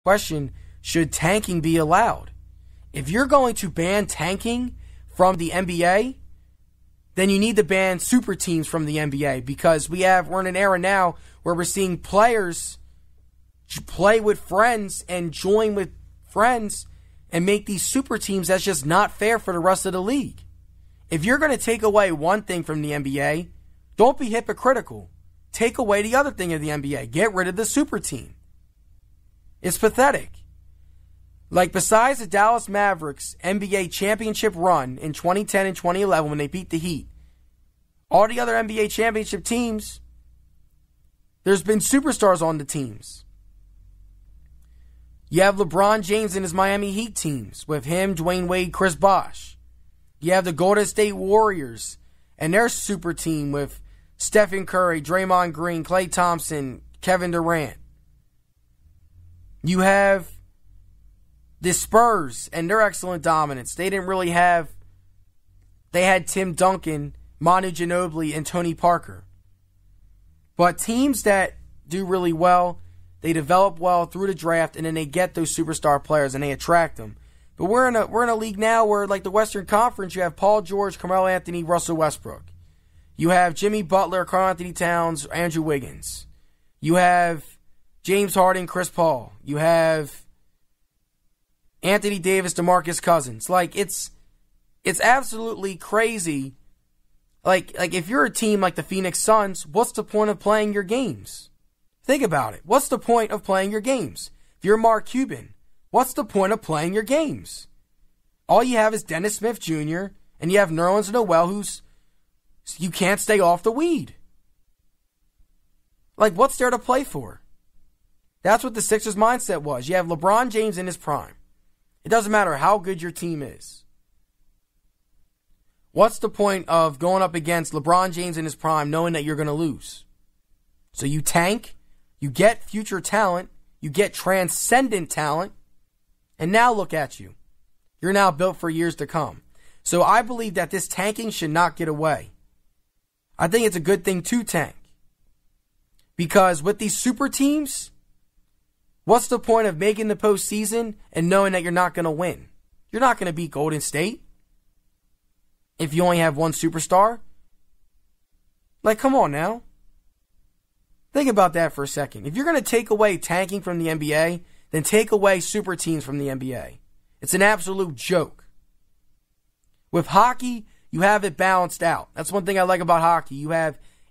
Question, should tanking be allowed? If you're going to ban tanking from the NBA, then you need to ban super teams from the NBA, because we're in an era now where we're seeing players play with friends and join with friends and make these super teams. That's just not fair for the rest of the league. If you're going to take away one thing from the NBA, don't be hypocritical. Take away the other thing of the NBA. Get rid of the super team. It's pathetic. Like, besides the Dallas Mavericks NBA championship run in 2010 and 2011 when they beat the Heat, all the other NBA championship teams, there's been superstars on the teams. You have LeBron James and his Miami Heat teams with him, Dwayne Wade, Chris Bosh. You have the Golden State Warriors and their super team with Stephen Curry, Draymond Green, Klay Thompson, Kevin Durant. You have the Spurs and their excellent dominance. They had Tim Duncan, Manu Ginobili, and Tony Parker. But teams that do really well, they develop well through the draft, and then they get those superstar players and they attract them. But we're in a league now where, like the Western Conference, you have Paul George, Carmelo Anthony, Russell Westbrook. You have Jimmy Butler, Karl Anthony Towns, Andrew Wiggins. You have James Harden, Chris Paul. You have Anthony Davis, DeMarcus Cousins. Like, it's absolutely crazy. Like if you're a team like the Phoenix Suns, what's the point of playing your games? Think about it. What's the point of playing your games? If you're Mark Cuban, what's the point of playing your games? All you have is Dennis Smith Jr. and you have Nerlens Noel, you can't stay off the weed. Like, what's there to play for? That's what the Sixers' mindset was. You have LeBron James in his prime. It doesn't matter how good your team is. What's the point of going up against LeBron James in his prime knowing that you're going to lose? So you tank, you get future talent, you get transcendent talent, and now look at you. You're now built for years to come. So I believe that this tanking should not get away. I think it's a good thing to tank. Because with these super teams, what's the point of making the postseason and knowing that you're not going to win? You're not going to beat Golden State if you only have one superstar. Like, come on now. Think about that for a second. If you're going to take away tanking from the NBA, then take away super teams from the NBA. It's an absolute joke. With hockey, you have it balanced out. That's one thing I like about hockey.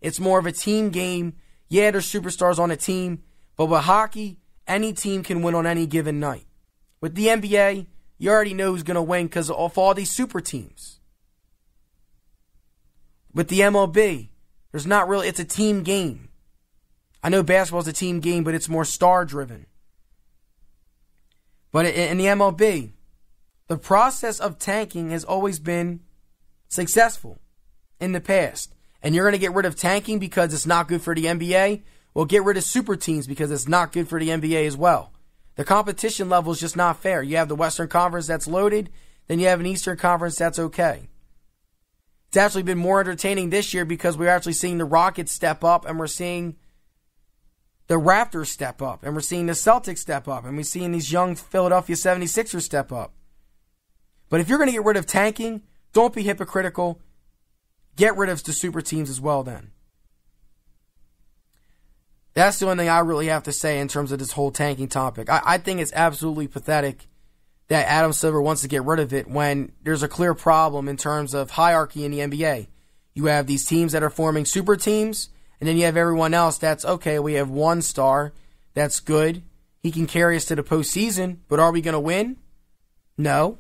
It's more of a team game. Yeah, there's superstars on a team, but with hockey, any team can win on any given night. With the NBA, you already know who's going to win because of all these super teams. With the MLB, it's a team game. I know basketball's a team game, but it's more star-driven. But in the MLB, the process of tanking has always been successful in the past. And you're going to get rid of tanking because it's not good for the NBA? Well, get rid of super teams because it's not good for the NBA as well. The competition level is just not fair. You have the Western Conference that's loaded, then you have an Eastern Conference that's okay. It's actually been more entertaining this year because we're actually seeing the Rockets step up, and we're seeing the Raptors step up, and we're seeing the Celtics step up, and we're seeing these young Philadelphia 76ers step up. But if you're going to get rid of tanking, don't be hypocritical. Get rid of the super teams as well then. That's the only thing I really have to say in terms of this whole tanking topic. I think it's absolutely pathetic that Adam Silver wants to get rid of it when there's a clear problem in terms of hierarchy in the NBA. You have these teams that are forming super teams, and then you have everyone else that's, okay, we have one star that's good. He can carry us to the postseason, but are we going to win? No.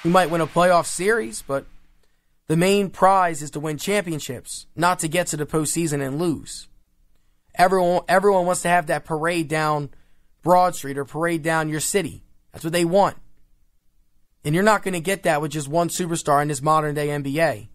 We might win a playoff series, but the main prize is to win championships, not to get to the postseason and lose. Everyone wants to have that parade down Broad Street or parade down your city. That's what they want. And you're not going to get that with just one superstar in this modern day NBA.